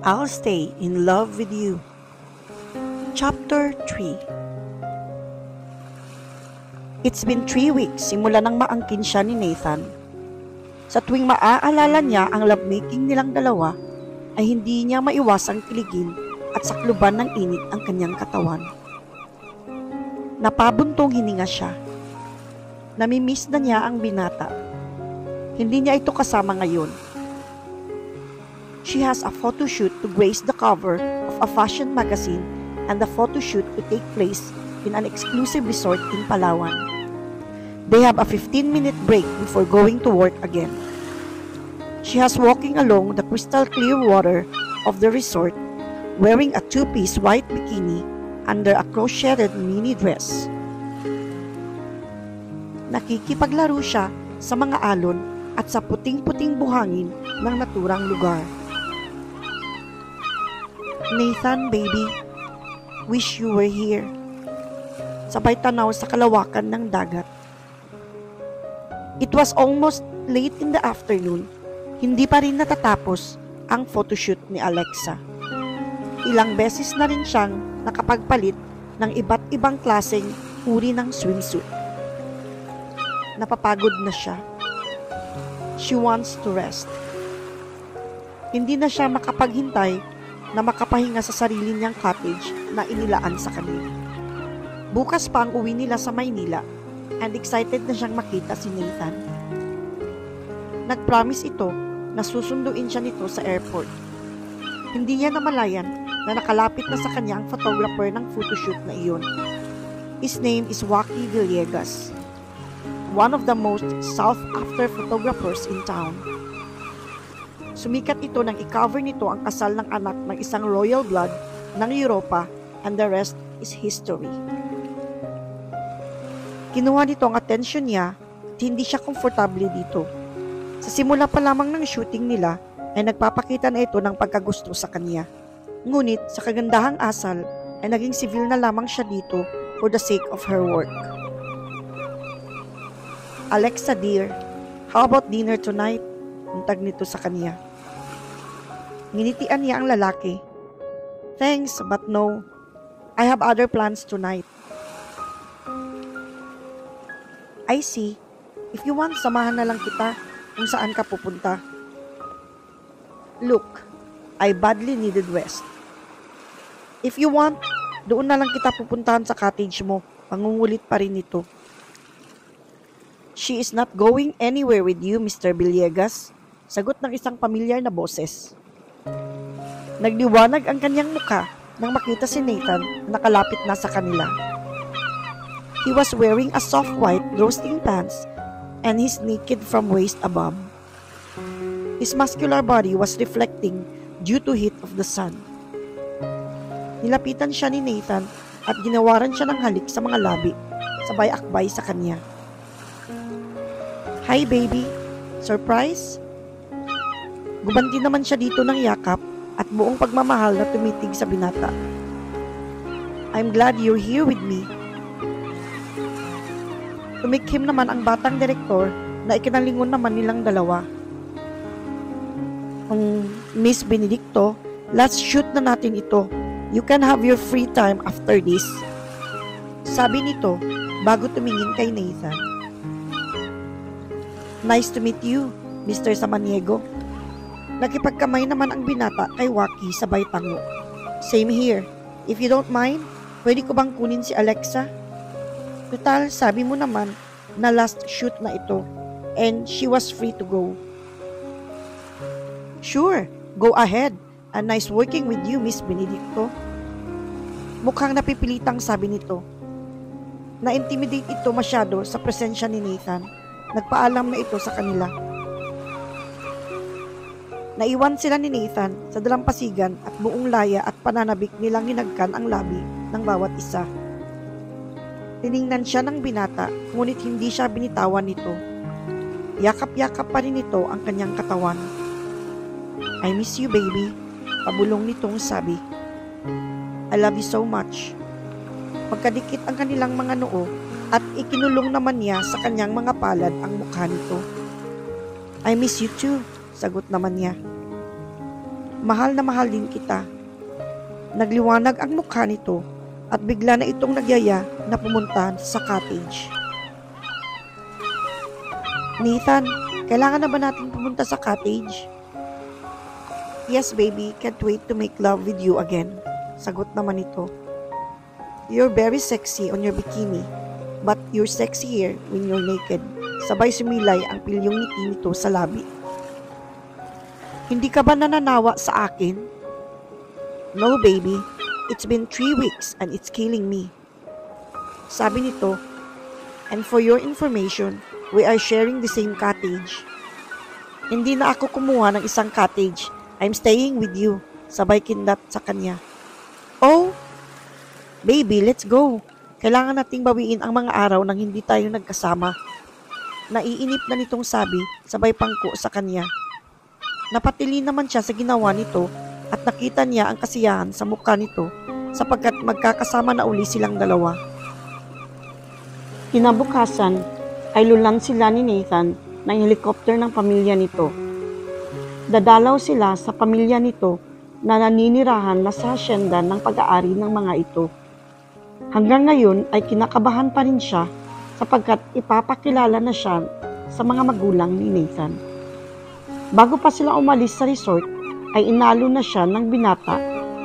I'll Stay in Love with You. Chapter 3. It's been 3 weeks simula nang maangkin siya ni Nathan. Sa tuwing maaalala niya ang lovemaking nilang dalawa, ay hindi niya maiwasang kiligin at sakluban ng init ang kanyang katawan. Napabuntong hininga siya. Namimiss na niya ang binata. Hindi niya ito kasama ngayon. She has a photo shoot to grace the cover of a fashion magazine, and the photo shoot to take place in an exclusive resort in Palawan. They have a 15-minute break before going to work again. She has walking along the crystal clear water of the resort, wearing a 2-piece white bikini under a crocheted mini dress. Nakikipaglaro siya sa mga alon at sa puting-puting buhangin ng naturang lugar. Nathan, baby, wish you were here. Sabay tanaw sa kalawakan ng dagat. It was almost late in the afternoon. Hindi pa rin natatapos ang photoshoot ni Alexa. Ilang beses na rin siyang nakapagpalit ng iba't ibang klaseng uri ng swimsuit. Napapagod na siya. She wants to rest. Hindi na siya makapaghintay na makapahinga sa sarili niyang cottage na inilaan sa kanya. Bukas pa ang uwi nila sa Maynila, and excited na siyang makita si Nathan. Nag-promise ito na susunduin siya nito sa airport. Hindi niya namalayan na nakalapit na sa kanya ang photographer ng photoshoot na iyon. His name is Waki Villegas, one of the most sought-after photographers in town. Sumikat ito nang i-cover nito ang kasal ng anak ng isang royal blood ng Europa, and the rest is history. Kinuha nito ang atensyon niya at hindi siya komportable dito. Sa simula pa lamang ng shooting nila ay nagpapakita na ito ng pagkagusto sa kanya. Ngunit sa kagandahang asal ay naging civil na lamang siya dito for the sake of her work. Alexa dear, how about dinner tonight? Untag nito sa kanya. Nginitian niya ang lalaki. Thanks, but no. I have other plans tonight. I see. If you want, samahan na lang kita kung saan ka pupunta. Look, I badly needed rest. If you want, doon na lang kita pupuntahan sa cottage mo. Pangungulit pa rin ito. She is not going anywhere with you, Mr. Villegas. Sagot ng isang pamilyar na boses. Nagliwanag ang kanyang mukha nang makita si Nathan na nakalapit na sa kanila. He was wearing a soft white roasting pants and he's naked from waist above. His muscular body was reflecting due to heat of the sun. Nilapitan siya ni Nathan at ginawaran siya ng halik sa mga labi, sabay akbay sa kanya. Hi baby, surprise? Gubanti naman siya dito ng yakap at buong pagmamahal na tumitig sa binata. I'm glad you're here with me. Tumikhim naman ang batang direktor na ikinalingon naman nilang dalawa. Miss Benedicto, let's shoot na natin ito. You can have your free time after this. Sabi nito bago tumingin kay Nathan. Nice to meet you, Mr. Samaniego. Nakipagkamay naman ang binata kay Waki sabay tango. Same here. If you don't mind, pwede ko bang kunin si Alexa? Total, sabi mo naman na last shoot na ito and she was free to go. Sure, go ahead. And nice working with you, Miss Benedicto. Mukhang napipilitang sabi nito. Na-intimidate ito masyado sa presensya ni Nathan. Nagpaalam na ito sa kanila. Naiwan sila ni Nathan sa dalampasigan at buong laya at pananabik nilang hinagkan ang labi ng bawat isa. Tiningnan siya ng binata, ngunit hindi siya binitawan nito. Yakap-yakap pa rin nito ang kanyang katawan. I miss you, baby. Pabulong nitong sabi. I love you so much. Magkadikit ang kanilang mga noo at ikinulong naman niya sa kanyang mga palad ang mukha nito. I miss you too, sagot naman niya. Mahal na mahal din kita. Nagliwanag ang mukha nito at bigla na itong nagyaya na pumunta sa cottage. Nathan, kailangan na ba natin pumunta sa cottage? Yes, baby. Can't wait to make love with you again. Sagot naman ito. You're very sexy on your bikini, but you're sexier when you're naked. Sabay sumilay ang pilyong ngiti nito sa labi. Hindi ka ba nananawa sa akin? No, baby. It's been 3 weeks and it's killing me. Sabi nito, and for your information, we are sharing the same cottage. Hindi na ako kumuha ng isang cottage. I'm staying with you. Sabay kindat sa kanya. Oh, baby, let's go. Kailangan nating bawiin ang mga araw nang hindi tayo nagkasama. Naiinip na nitong sabi, sabay pangko sa kanya. Napatili naman siya sa ginawa nito at nakita niya ang kasiyahan sa mukha nito sapagkat magkakasama na uli silang dalawa. Kinabukasan ay lulan sila ni Nathan ng helicopter ng pamilya nito. Dadalaw sila sa pamilya nito na naninirahan na sa hasyenda ng pag-aari ng mga ito. Hanggang ngayon ay kinakabahan pa rin siya sapagkat ipapakilala na siya sa mga magulang ni Nathan. Bago pa sila umalis sa resort ay inalo na siya ng binata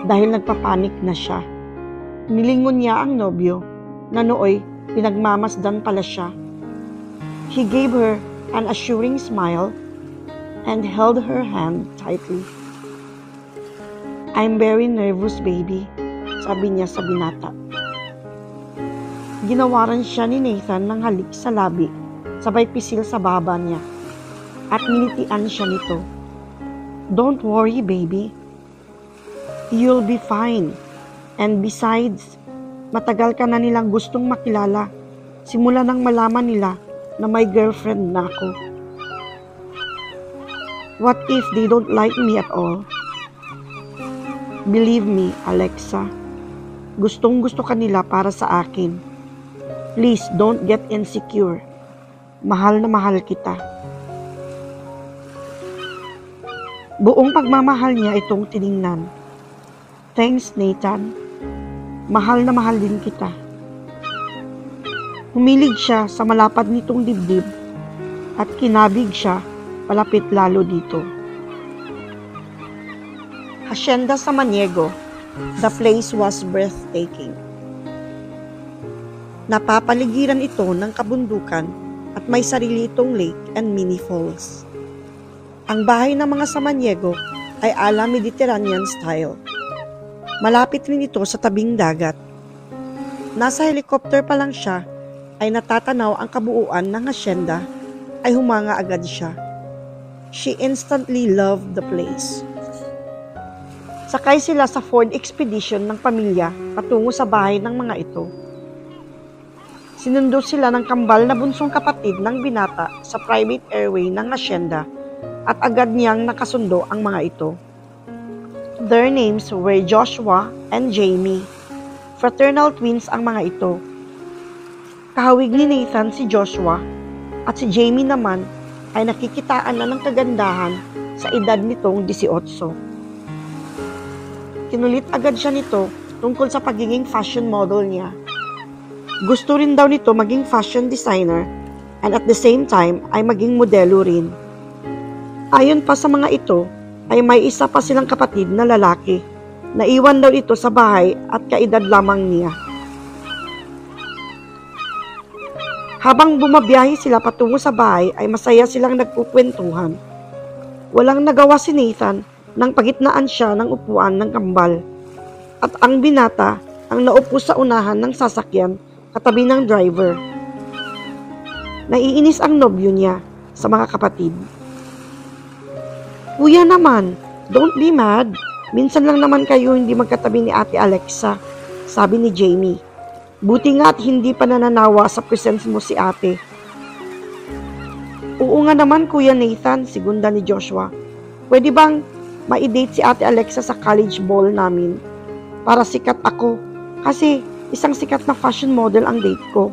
dahil nagpapanik na siya. Nilingon niya ang nobyo na nooy pinagmamasdan pala siya. He gave her an assuring smile and held her hand tightly. I'm very nervous, baby, sabi niya sa binata. Ginawaran siya ni Nathan ng halik sa labi, sabay pisil sa baba niya, at minitian siya nito. Don't worry, baby. You'll be fine. And besides, matagal ka na nilang gustong makilala, simula nang malaman nila na may girlfriend na ako. What if they don't like me at all? Believe me, Alexa. Gustong-gusto ka nila para sa akin. Please don't get insecure. Mahal na mahal kita. Buong pagmamahal niya itong tiningnan. Thanks, Nathan. Mahal na mahal din kita. Humilig siya sa malapad nitong dibdib at kinabig siya palapit lalo dito. Hacienda Samaniego. The place was breathtaking. Napapaligiran ito ng kabundukan at may sarili itong lake and mini falls. Ang bahay ng mga Samaniego ay ala Mediterranean style. Malapit rin ito sa tabing dagat. Nasa helicopter pa lang siya ay natatanaw ang kabuuan ng hacienda ay humanga agad siya. She instantly loved the place. Sakay sila sa Ford Expedition ng pamilya patungo sa bahay ng mga ito. Sinundo sila ng kambal na bunsong kapatid ng binata sa private airway ng hacienda at agad niyang nakasundo ang mga ito. Their names were Joshua and Jamie. Fraternal twins ang mga ito. Kahawig ni Nathan si Joshua at si Jamie naman ay nakikitaan na ng kagandahan sa edad nitong 18. Kinulit agad siya nito tungkol sa pagiging fashion model niya. Gusto rin daw nito maging fashion designer and at the same time ay maging modelo rin. Ayon pa sa mga ito ay may isa pa silang kapatid na lalaki na iwan daw ito sa bahay at kaedad lamang niya. Habang bumabiyahe sila patungo sa bahay ay masaya silang nagkukwentuhan. Walang nagawa si Nathan nang pagitnaan siya ng upuan ng kambal at ang binata ang naupo sa unahan ng sasakyan katabi ng driver. Naiinis ang nobyo niya sa mga kapatid. Kuya naman, don't be mad. Minsan lang naman kayo hindi magkatabi ni Ate Alexa, sabi ni Jamie. Buti nga at hindi pa nananawa sa presence mo si ate. Oo nga naman, Kuya Nathan, sigunda ni Joshua. Pwede bang ma-date si Ate Alexa sa college ball namin? Para sikat ako. Kasi isang sikat na fashion model ang date ko.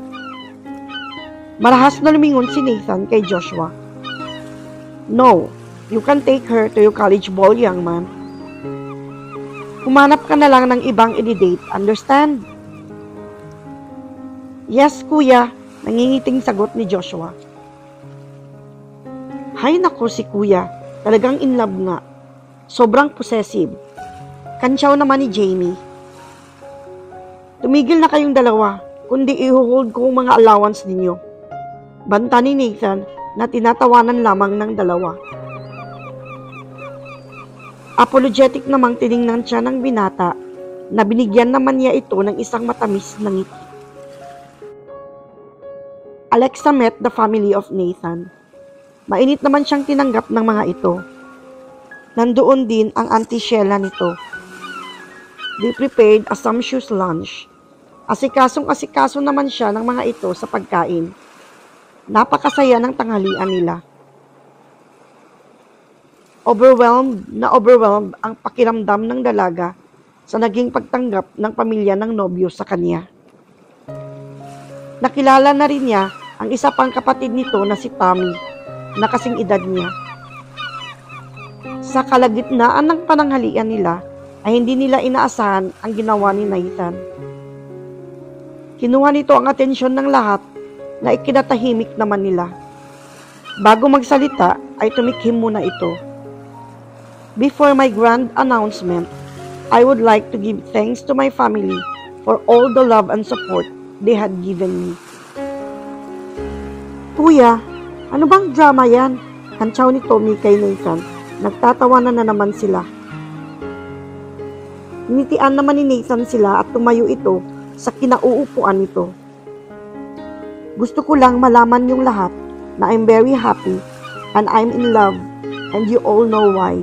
Marahas na lumingon si Nathan kay Joshua. No, you can take her to your college ball, young man. Humanap ka na lang ng ibang i-date, understand? Yes, kuya, nangingiting sagot ni Joshua. Hay nako si kuya, talagang in love nga. Sobrang possessive. Kantsaw naman ni Jamie. Tumigil na kayong dalawa, kundi i-hold ko ang mga allowance ninyo. Banta ni Nathan na tinatawanan lamang ng dalawa. Apologetic namang tiningnan siya ng binata na binigyan naman niya ito ng isang matamis na ngiti. Alexa met the family of Nathan. Mainit naman siyang tinanggap ng mga ito. Nandoon din ang Auntie Sheila nito. They prepared a sumptuous lunch. Asikasong-asikaso naman siya ng mga ito sa pagkain. Napakasaya ng tanghalian nila. Overwhelmed ang pakiramdam ng dalaga sa naging pagtanggap ng pamilya ng nobyo sa kanya. Nakilala na rin niya ang isa pang kapatid nito na si Tommy, na kasing edad niya. Sa kalagitnaan ng pananghalian nila, ay hindi nila inaasahan ang ginawa ni Nathan. Kinuha nito ang atensyon ng lahat na ikinatahimik naman nila. Bago magsalita, ay tumikhim muna ito. Before my grand announcement, I would like to give thanks to my family for all the love and support they had given me. Kuya, ano bang drama yan? Kantsaw ni Tommy kay Nathan. Nagtatawanan na naman sila. Nitian naman ni Nathan sila at tumayo ito sa kinauupuan nito. Gusto ko lang malaman yung lahat na I'm very happy and I'm in love and you all know why.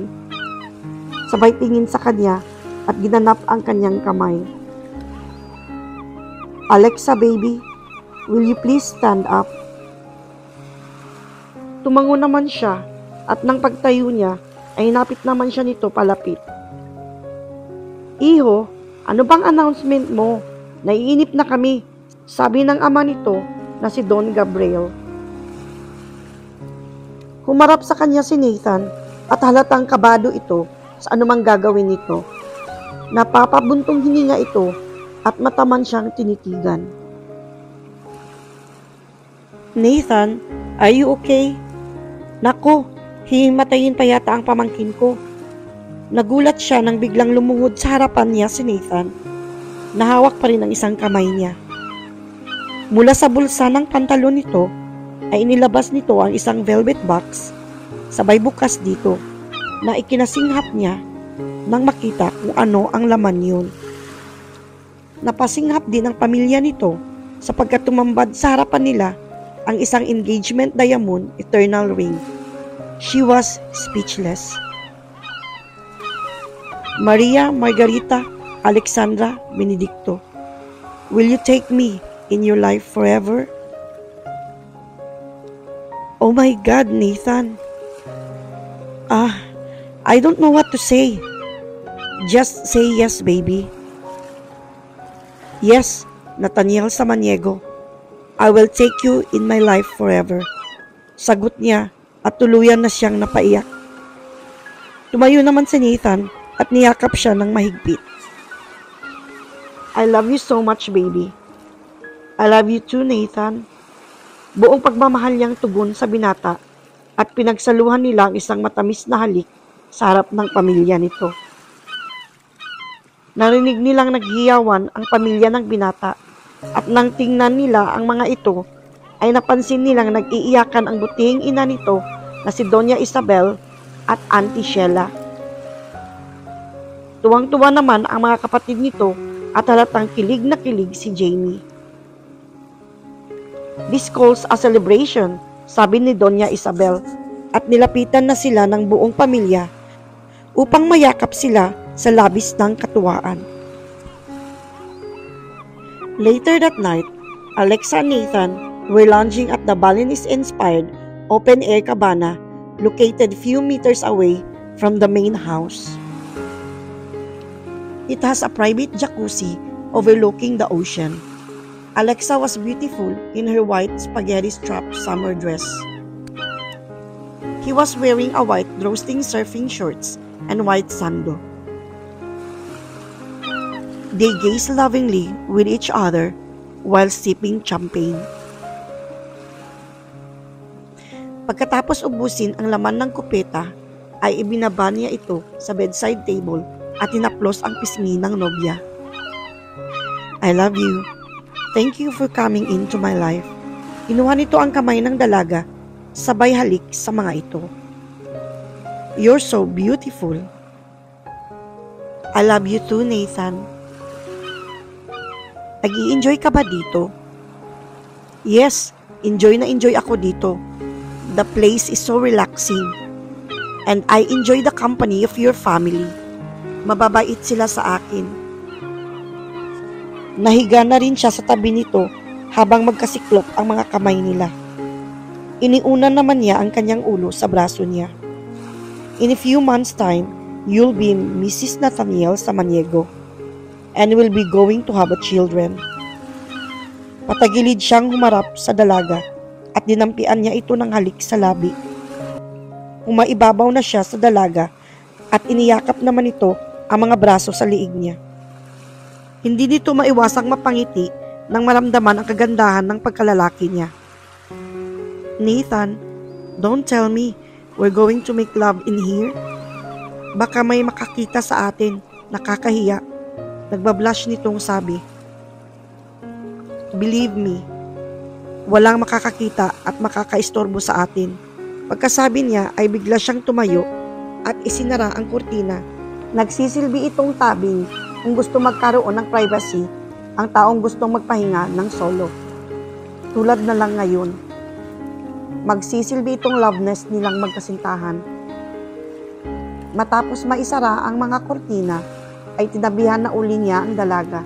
Sabay tingin sa kanya at ginanap ang kanyang kamay. Alexa baby, will you please stand up? Tumango naman siya at nang pagtayo niya ay napit naman siya nito palapit. Iho, ano bang announcement mo? Naiinip na kami, sabi ng ama nito na si Don Gabriel. Humarap sa kanya si Nathan at halatang kabado ito sa anumang gagawin nito. Napapabuntong hininga ito at mataman siyang tinitigan. Nathan, are you okay? Nako, hihimatayin pa yata ang pamangkin ko. Nagulat siya nang biglang lumuhod sa harapan niya si Nathan. Nahawak pa rin ang isang kamay niya. Mula sa bulsa ng pantalon nito, ay inilabas nito ang isang velvet box. Sabay bukas dito, na ikinasinghap niya nang makita kung ano ang laman yun. Napasinghap din ang pamilya nito sapagkat tumambad sa harapan nila ang isang engagement diamond eternal ring. She was speechless. Maria Margarita Alexandra Benedicto, will you take me in your life forever? Oh my God, Nathan. I don't know what to say. Just say yes, baby. Yes, Nathaniel Samaniego. I will take you in my life forever. Sagot niya at tuluyan na siyang napaiyak. Tumayo naman si Nathan at niyakap siya ng mahigpit. I love you so much, baby. I love you too, Nathan. Buong pagmamahal niyang tugon sa binata at pinagsaluhan nila ang isang matamis na halik sa harap ng pamilya nito. Narinig nilang naghiyawan ang pamilya ng binata at nang tingnan nila ang mga ito, ay napansin nilang nag-iiyakan ang butihing ina nito na si Doña Isabel at Auntie Sheila. Tuwang-tuwa naman ang mga kapatid nito at halatang kilig na kilig si Jamie. This calls a celebration, sabi ni Doña Isabel, at nilapitan na sila ng buong pamilya upang mayakap sila sa labis ng katuwaan. Later that night, Alexa and Nathan were lounging at the Balinese-inspired open-air cabana located few meters away from the main house. It has a private jacuzzi overlooking the ocean. Alexa was beautiful in her white spaghetti-striped summer dress. He was wearing a white roasting surfing shorts and white sando. They gazed lovingly with each other while sipping champagne. Pagkatapos ubusin ang laman ng kupeta, ay ibinaba niya ito sa bedside table at tinaplos ang pisngi ng nobya. I love you. Thank you for coming into my life. Inuha nito ang kamay ng dalaga, sabay halik sa mga ito. You're so beautiful. I love you too, Nathan. Nag-i-enjoy ka ba dito? Yes, enjoy na enjoy ako dito. The place is so relaxing. And I enjoy the company of your family. Mababait sila sa akin. Nahiga na rin siya sa tabi nito habang magkasiklop ang mga kamay nila. Iniuna naman niya ang kanyang ulo sa braso niya. In a few months' time, you'll be Mrs. Nathaniel Samaniego and will be going to have a children. Patagilid siyang humarap sa dalaga at dinampian niya ito ng halik sa labi. Umaibabaw na siya sa dalaga at iniyakap naman ito ang mga braso sa liig niya. Hindi nito maiwasang mapangiti nang maramdaman ang kagandahan ng pagkalalaki niya. Nathan, don't tell me we're going to make love in here. Baka may makakita sa atin, nakakahiya. Nagbablush nitong sabi. Believe me, walang makakakita at makakaistorbo sa atin. Pagkasabi niya ay bigla siyang tumayo at isinara ang kurtina. Nagsisilbi itong tabing kung gusto magkaroon ng privacy ang taong gustong magpahinga ng solo. Tulad na lang ngayon. Magsisilbi itong love nest nilang magkasintahan. Matapos maisara ang mga kurtina, ay tinabihan na uli niya ang dalaga.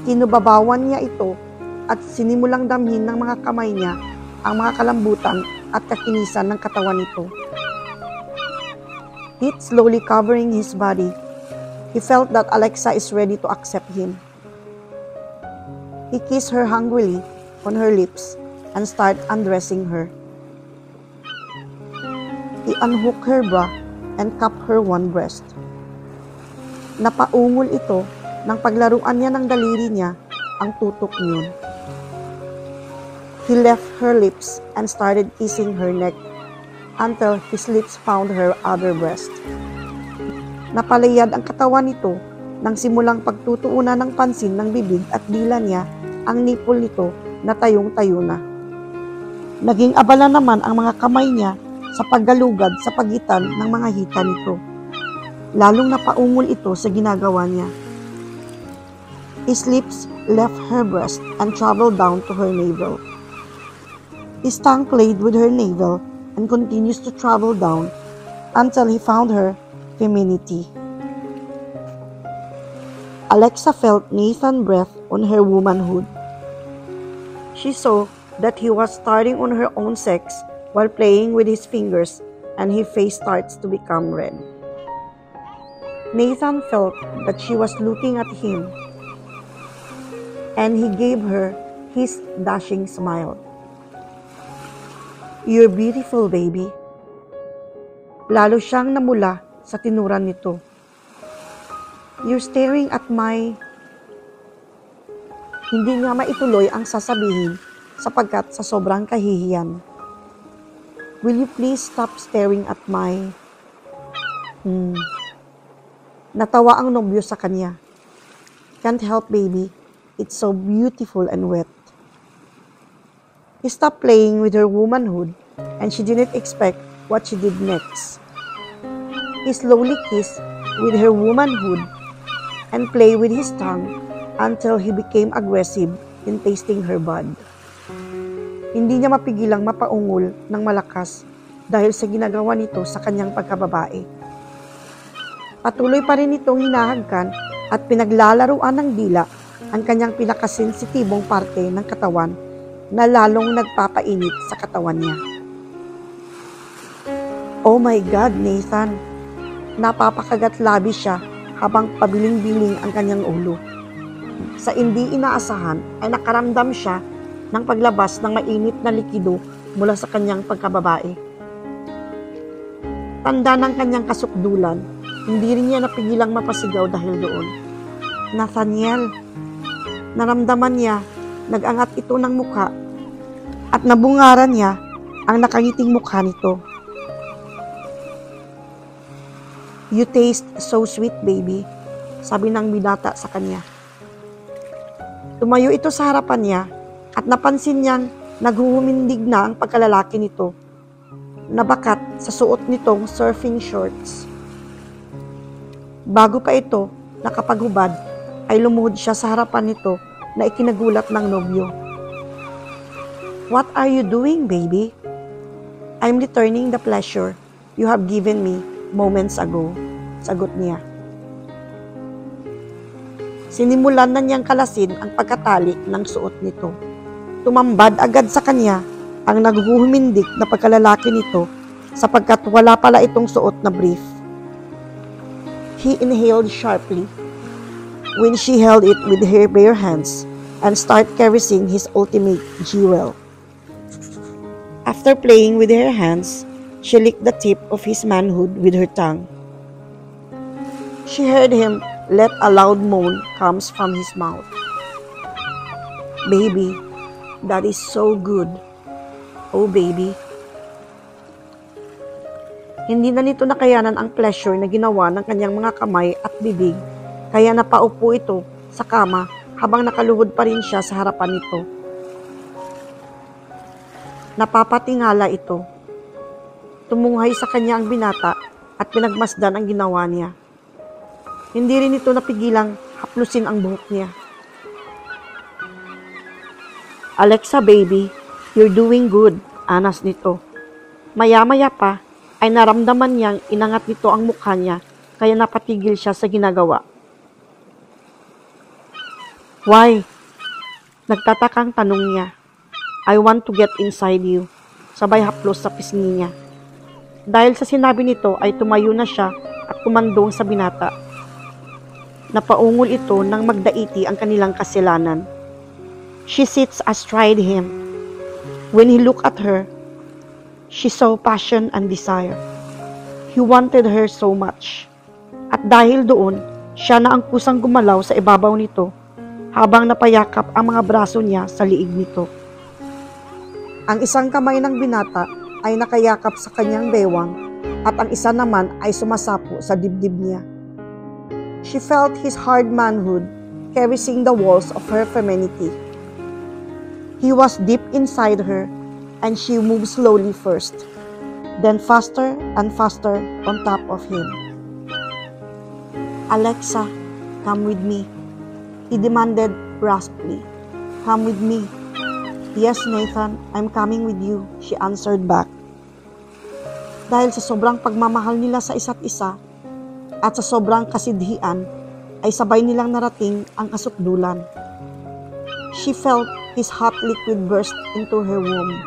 Kinubabawan niya ito at sinimulang damhin ng mga kamay niya ang mga kalambutan at kakinisan ng katawan nito. Heat slowly covering his body. He felt that Alexa is ready to accept him. He kissed her hungrily on her lips and started undressing her. He unhooked her bra and cupped her one breast. Napaungol ito nang paglaruan niya ng daliri niya ang tutok niyon. He left her lips and started kissing her neck until his lips found her other breast. Napalayad ang katawan nito nang simulang pagtutuunan ng pansin ng bibig at dila niya ang nipple nito na tayong-tayo na. Naging abala naman ang mga kamay niya sa paggalugad sa pagitan ng mga hita nito. Lalong napaungol ito sa ginagawa niya. His lips left her breast and traveled down to her navel. His tongue played with her navel and continues to travel down until he found her femininity. Alexa felt Nathan's breath on her womanhood. She saw that he was starting on her own sex while playing with his fingers, and his face starts to become red. Nathan felt that she was looking at him, and he gave her his dashing smile. You're beautiful, baby. Lalo siyang namula sa tinuran nito. You're staring at my... Hindi nga maituloy ang sasabihin sapagkat sa sobrang kahihiyan. Will you please stop staring at my... Natawa ang nobyo sa kanya. Can't help, baby. It's so beautiful and wet. He stopped playing with her womanhood, and she didn't expect what she did next. He slowly kissed with her womanhood and played with his tongue until he became aggressive in tasting her bud. Hindi niya mapigilang mapaungol ng malakas dahil sa ginagawa nito sa kanyang pagkababae. Patuloy pa rin itong hinahagkan at pinaglalaruan ng dila ang kanyang pinakasensitibong parte ng katawan na lalong nagpapainit sa katawan niya. Oh my God, Nathan! Napapakagat-labi siya habang pabiling-biling ang kanyang ulo. Sa hindi inaasahan ay nakaramdam siya ng paglabas ng mainit na likido mula sa kanyang pagkababae. Tanda ng kanyang kasukdulan, hindi rin niya napigilang mapasigaw dahil doon. Nathaniel. Naramdaman niya, nag-angat ito ng mukha at nabungaran niya ang nakangiting mukha nito. You taste so sweet, baby, sabi ng binata sa kanya. Tumayo ito sa harapan niya at napansin niyang naghuhumindig na ang pagkalalaki nito, nabakat sa suot nitong surfing shorts. Bago pa ito nakapaghubad, ay lumuhod siya sa harapan nito na ikinagulat ng nobyo. What are you doing, baby? I'm returning the pleasure you have given me moments ago, sagot niya. Sinimulan na niyang kalasin ang pagkatali ng suot nito. Tumambad agad sa kanya ang naghuhumindik na pagkalalaki nito sapagkat wala pala itong suot na brief. He inhaled sharply when she held it with her bare hands and started caressing his ultimate jewel. After playing with her hands, she licked the tip of his manhood with her tongue. She heard him let a loud moan comes from his mouth. Baby, that is so good. Oh baby. Hindi na nito nakayanan ang pleasure na ginawa ng kanyang mga kamay at bibig, kaya napaupo ito sa kama habang nakaluhod pa rin siya sa harapan nito. Napapatingala ito. Tumunghay sa kanya ang binata at pinagmasdan ang ginawa niya. Hindi rin ito napigilang haplusin ang buhok niya. Alexa baby, you're doing good, anas nito. Maya-maya pa ay naramdaman niyang inangat nito ang mukha niya kaya napatigil siya sa ginagawa. Why? Nagtatakang tanong niya. I want to get inside you. Sabay haplos sa pisngi niya. Dahil sa sinabi nito ay tumayo na siya at kumandong sa binata. Napaungol ito nang magdaiti ang kanilang kasalanan. She sits astride him. When he looked at her, she saw passion and desire. He wanted her so much. At dahil doon, siya na ang kusang gumalaw sa ibabaw nito habang napayakap ang mga braso niya sa liig nito. Ang isang kamay ng binata ay nakayakap sa kanyang bewang at ang isa naman ay sumasapo sa dibdib niya. She felt his hard manhood caressing the walls of her femininity. He was deep inside her and she moved slowly first, then faster and faster on top of him. Alexa, come with me, he demanded raspily. Come with me. Yes, Nathan, I'm coming with you, she answered back. Dahil sa sobrang pagmamahal nila sa isa't isa at sa sobrang kasidhian, ay sabay nilang narating ang kasukdulan. She felt his hot liquid burst into her womb.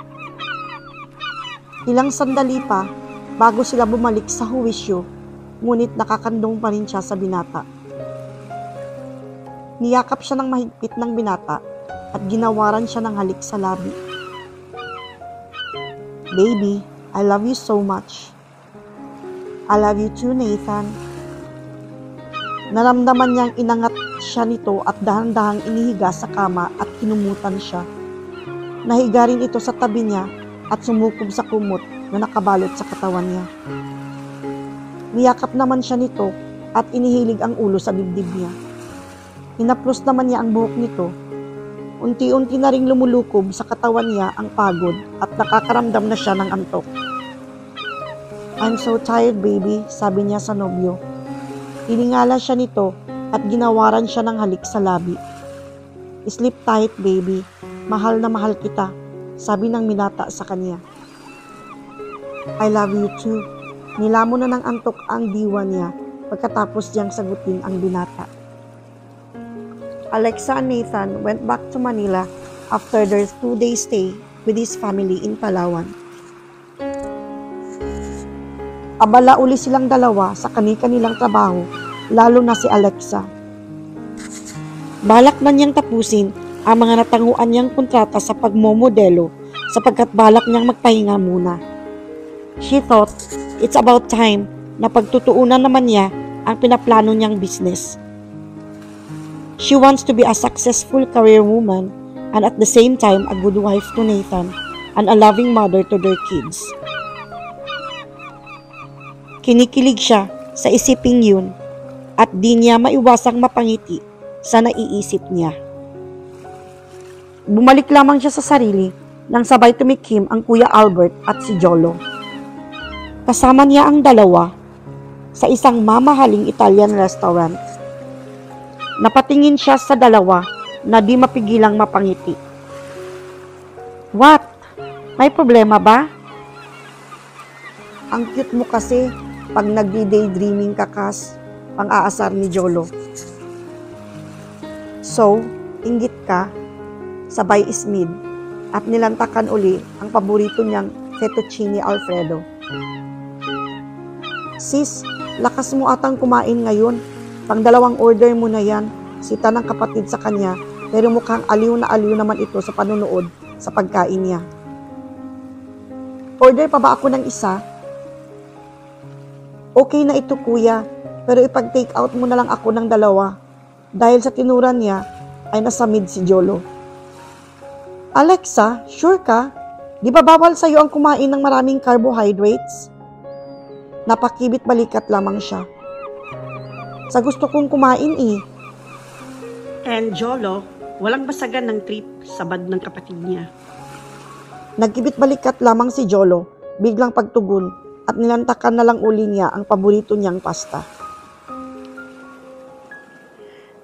Ilang sandali pa bago sila bumalik sa huwisyo, ngunit nakakandong pa rin siya sa binata. Niyakap siya ng mahigpit ng binata at ginawaran siya ng halik sa labi. Baby, I love you so much. I love you too, Nathan. Naramdaman niyang inangat siya nito at dahan-dahang inihiga sa kama at kinumutan siya. Nahiga rin ito sa tabi niya at sumukob sa kumot na nakabalot sa katawan niya. Niyakap naman siya nito at inihilig ang ulo sa dibdib niya. Hinaplos naman niya ang buhok nito. Unti-unti na ring lumulukob sa katawan niya ang pagod at nakakaramdam na siya ng antok. I'm so tired, baby, sabi niya sa nobyo. Tiningala siya nito at ginawaran siya ng halik sa labi. Sleep tight, baby. Mahal na mahal kita, sabi ng binata sa kanya. I love you too. Nilamon na ng antok ang diwa niya pagkatapos niyang sagutin ang binata. Alexa and Nathan went back to Manila after their 2-day stay with his family in Palawan. Abala uli silang dalawa sa kani-kanilang trabaho, lalo na si Alexa. Balak na niyang tapusin ang mga natanguan niyang kontrata sa pagmomodelo sapagkat balak niyang magpahinga muna. She thought it's about time na pagtutuunan naman niya ang pinaplano niyang business. She wants to be a successful career woman and at the same time a good wife to Nathan and a loving mother to their kids. Kinikilig siya sa isiping yun at di niya maiwasang mapangiti sa naiisip niya. Bumalik lamang siya sa sarili nang sabay tumikim ang Kuya Albert at si Jolo. Kasama niya ang dalawa sa isang mamahaling Italian restaurant. Napatingin siya sa dalawa na di mapigilang mapangiti. What? May problema ba? Ang cute mo kasi pag nagdi-daydreaming ka, Kas, pang-aasar ni Jolo. So, inggit ka, sabay ismid, at nilantakan uli ang paborito niyang fettuccine Alfredo. Sis, lakas mo atang kumain ngayon. Pang-dalawang order mo na yan, sita ng kapatid sa kanya, pero mukhang aliw na aliw naman ito sa panunood sa pagkain niya. Order pa ba ako ng isa? Okay na ito kuya, pero ipag-take out mo na lang ako ng dalawa. Dahil sa tinuran niya, ay nasa mid si Jolo. Alexa, sure ka? Di ba bawal sa'yo ang kumain ng maraming carbohydrates? Napakibit balikat lamang siya. Sa gusto kong kumain eh. And Jolo, walang basagan ng trip sa bad ng kapatid niya. Nagkibit balikat lamang si Jolo, biglang pagtugon at nilantakan na lang uli niya ang paborito niyang pasta.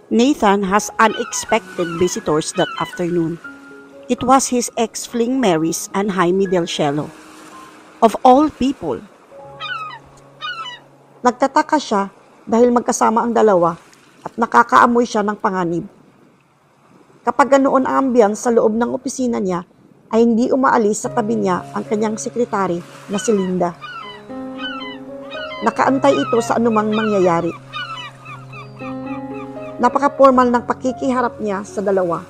Nathan has unexpected visitors that afternoon. It was his ex-fling Maris and Jaime Del Cielo. Of all people. Nagtataka siya dahil magkasama ang dalawa at nakakaamoy siya ng panganib. Kapag ganoon ang ambience sa loob ng opisina niya, ay hindi umaalis sa tabi niya ang kanyang sekretary na si Linda. Nakaantay ito sa anumang mangyayari. Napaka-formal ng pakikiharap niya sa dalawa.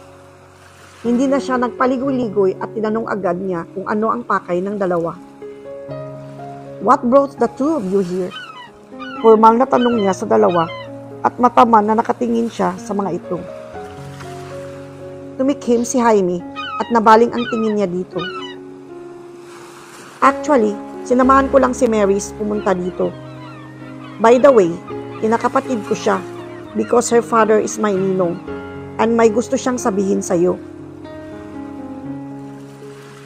Hindi na siya nagpaligoy-ligoy at tinanong agad niya kung ano ang pakay ng dalawa. What brought the two of you here? Formal na tanong niya sa dalawa at mataman na nakatingin siya sa mga ito. Tumikhim si Jaime at nabaling ang tingin niya dito. Actually, sinamahan ko lang si Maris pumunta dito. By the way, kinakapatid ko siya because her father is my ninong and may gusto siyang sabihin sa'yo.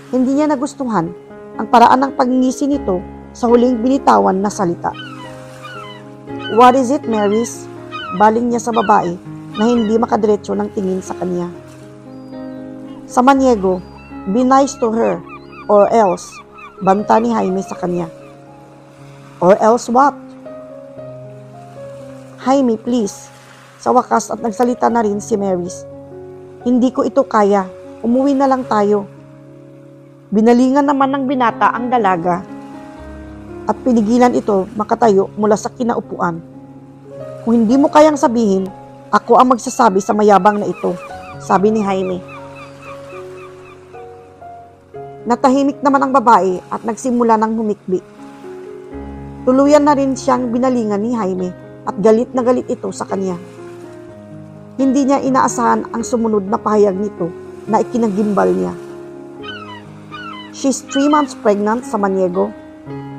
Hindi niya nagustuhan ang paraan ng pagngisi nito sa huling binitawan na salita. What is it, Maris? Baling niya sa babae na hindi makadiretso ng tingin sa kanya. Sa Maniego, be nice to her or else, banta ni Jaime sa kanya. Or else what? Jaime, please. Sa wakas at nagsalita na rin si Maris. Hindi ko ito kaya. Umuwi na lang tayo. Binalingan naman ng binata ang dalaga at pinigilan ito makatayo mula sa kinaupuan. Kung hindi mo kayang sabihin, ako ang magsasabi sa mayabang na ito, sabi ni Jaime. Natahimik naman ang babae at nagsimula ng humikbi. Tuluyan na rin siyang binalingan ni Jaime at galit na galit ito sa kanya. Hindi niya inaasahan ang sumunod na pahayag nito na ikinagimbal niya. She's 3 months pregnant sa Maniego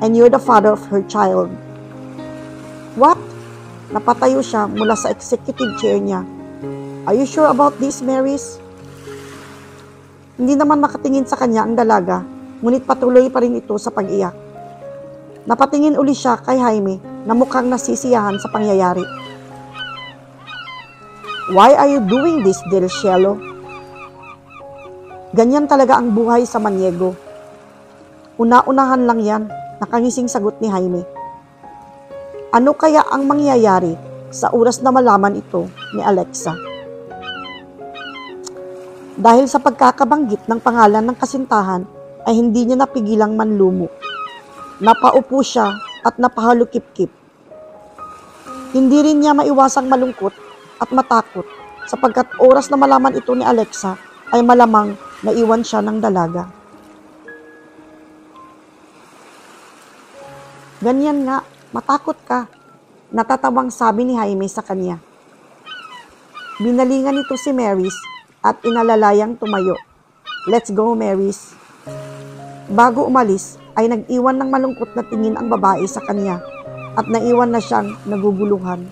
and you're the father of her child. What? Napatayo siya mula sa executive chair niya. Are you sure about this, Maris? Hindi naman makatingin sa kanya ang dalaga, ngunit patuloy pa rin ito sa pag-iyak. Napatingin uli siya kay Jaime na mukhang nasisiyahan sa pangyayari. Why are you doing this, Del Cielo? Ganyan talaga ang buhay sa Maniego. Una-unahan lang yan, nakangising sagot ni Jaime. Ano kaya ang mangyayari sa oras na malaman ito ni Alexa? Dahil sa pagkakabanggit ng pangalan ng kasintahan ay hindi niya napigilang manlumo. Napaupo siya at napahalukip-kip. Hindi rin niya maiwasang malungkot at matakot sapagkat oras na malaman ito ni Alexa ay malamang naiwan siya ng dalaga. Ganyan nga, matakot ka, natatawang sabi ni Jaime sa kanya. Binalingan nito si Maris at inalalayang tumayo. Let's go, Maris. Bago umalis, ay nag-iwan ng malungkot na tingin ang babae sa kanya at naiwan na siyang naguguluhan.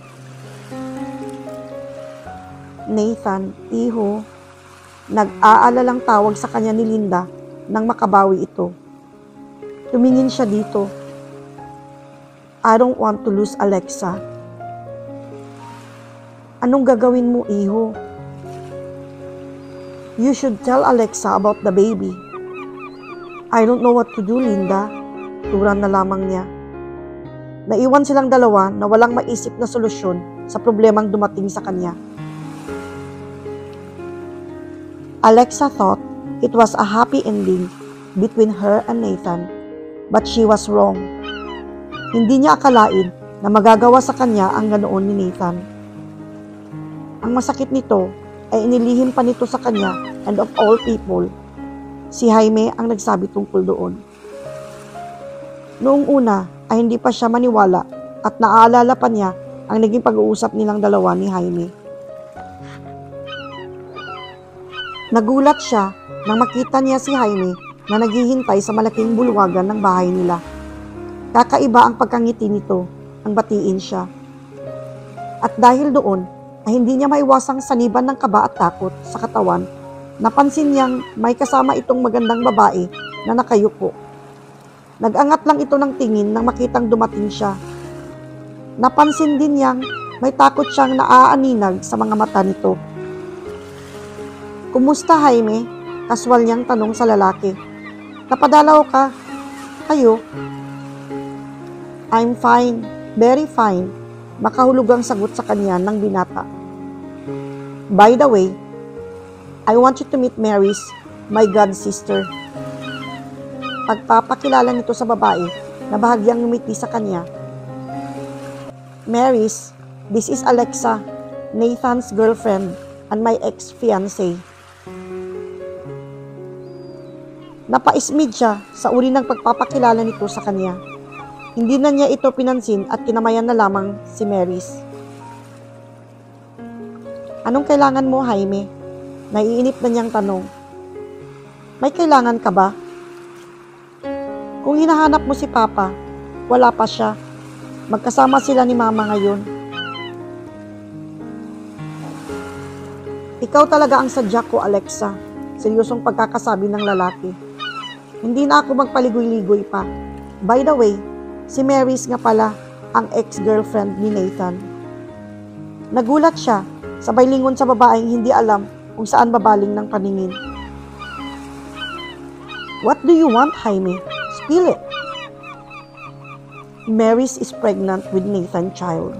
Nathan, iho, nag-aalalang tawag sa kanya ni Linda nang makabawi ito. Tumingin siya dito. I don't want to lose Alexa. Anong gagawin mo, iho? You should tell Alexa about the baby. I don't know what to do, Linda. Turan na lamang niya. Naiwan silang dalawa na walang maisip na solusyon sa problemang dumating sa kanya. Alexa thought it was a happy ending between her and Nathan, but she was wrong. Hindi niya akalain na magagawa sa kanya ang ganoon ni Nathan. Ang masakit nito ay inilihim pa nito sa kanya, and of all people, si Jaime ang nagsabi tungkol doon. Noong una ay hindi pa siya maniwala at naaalala pa niya ang naging pag-uusap nilang dalawa ni Jaime. Nagulat siya nang makita niya si Jaime na naghihintay sa malaking bulwagan ng bahay nila. Kakaiba ang pagkangiti nito, ang batiin siya. At dahil doon, ay hindi niya maiwasang saniban ng kaba at takot sa katawan. Napansin niyang may kasama itong magandang babae na nakayuko. Nag-angat lang ito ng tingin nang makitang dumating siya. Napansin din niyang may takot siyang naaaninag sa mga mata nito. Kumusta, Jaime? Kaswal niyang tanong sa lalaki. Napadalaw ka? Kayo? I'm fine, very fine. Makahulugang sagot sa kanya ng binata. By the way, I want you to meet Maris, my god sister. Pagpapakilala nito sa babae na bahagyang ngumiti sa kanya. Maris, this is Alexa, Nathan's girlfriend and my ex-fiancé. Napaismid siya sa uri ng pagpapakilala nito sa kanya. Hindi na niya ito pinansin at kinamayan na lamang si Maris. Anong kailangan mo, Jaime? Naiinip na niyang tanong. May kailangan ka ba? Kung hinahanap mo si Papa, wala pa siya. Magkasama sila ni Mama ngayon. Ikaw talaga ang sadya ko, Alexa. Seryosong pagkakasabi ng lalaki. Hindi na ako magpaligoy-ligoy pa. By the way, si Maris nga pala ang ex-girlfriend ni Nathan. Nagulat siya, sabay lingon sa babaeng hindi alam kung saan babaling ng paningin. What do you want, Jaime? Spill it. Maris is pregnant with Nathan child.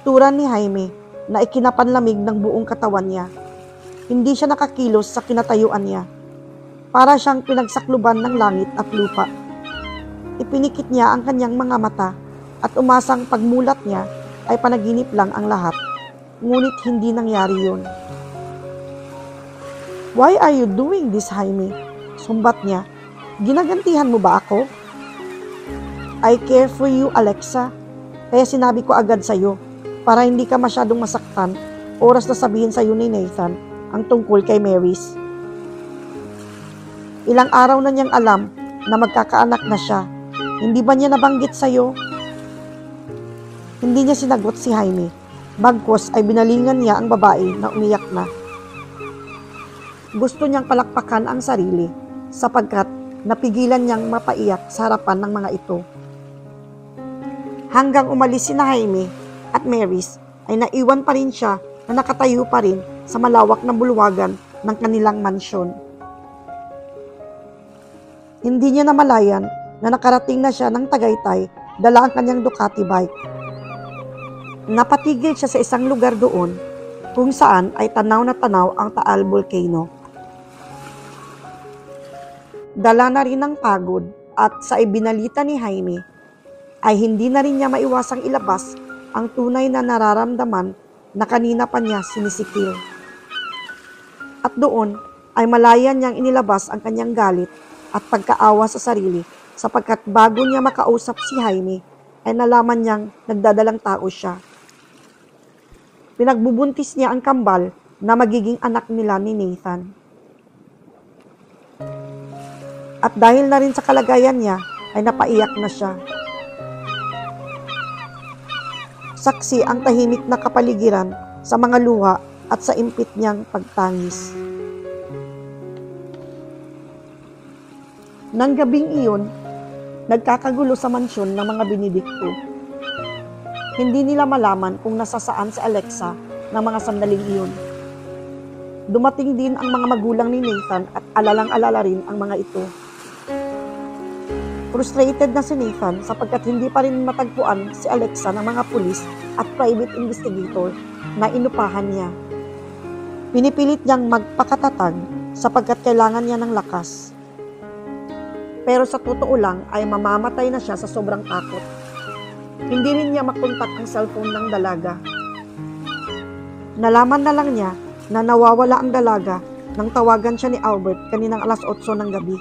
Turan ni Jaime na ikinapanlamig ng buong katawan niya. Hindi siya nakakilos sa kinatayuan niya. Para siyang pinagsakluban ng langit at lupa. Ipinikit niya ang kanyang mga mata at umasang pagmulat niya ay panaginip lang ang lahat. Ngunit hindi nangyari yun. Why are you doing this, Jaime? Sumbat niya. Ginagantihan mo ba ako? I care for you, Alexa. Kaya sinabi ko agad sa'yo para hindi ka masyadong masaktan oras na sabihin sa'yo ni Nathan ang tungkol kay Maris. Ilang araw na niyang alam na magkakaanak na siya. Hindi ba niya nabanggit sa'yo? Hindi niya sinagot si Jaime. Bagkos ay binalingan niya ang babae na umiyak na. Gusto niyang palakpakan ang sarili sapagkat napigilan niyang mapaiyak sa harapan ng mga ito. Hanggang umalis si Jaime at Maris ay naiwan pa rin siya na nakatayo pa rin sa malawak na bulwagan ng kanilang mansyon. Hindi niya namalayan na nakarating na siya ng Tagaytay dala ang kanyang Ducati bike. Napatigil siya sa isang lugar doon kung saan ay tanaw na tanaw ang Taal Volcano. Dala na rin ng pagod at sa ibinalita ni Jaime ay hindi na rin niya maiwasang ilabas ang tunay na nararamdaman na kanina pa niya sinisikil. At doon ay malaya niyang inilabas ang kanyang galit at pagkaawa sa sarili sapagkat bago niya makausap si Jaime ay nalaman niyang nagdadalang tao siya. Pinagbubuntis niya ang kambal na magiging anak nila ni Nathan. At dahil na rin sa kalagayan niya, ay napaiyak na siya. Saksi ang tahimik na kapaligiran sa mga luha at sa impit niyang pagtangis. Nang gabing iyon, nagkakagulo sa mansyon ng mga Benedicto. Hindi nila malaman kung nasasaan si Alexa ng mga sandaling iyon. Dumating din ang mga magulang ni Nathan at alalang-alala rin ang mga ito. Frustrated na si Nathan sapagkat hindi pa rin matagpuan si Alexa ng mga pulis at private investigator na inupahan niya. Pinipilit niyang magpakatatag sapagkat kailangan niya ng lakas. Pero sa totoo lang ay mamamatay na siya sa sobrang takot. Hindi rin niya makontak ang cellphone ng dalaga. Nalaman na lang niya na nawawala ang dalaga nang tawagan siya ni Albert kaninang alas 8 ng gabi.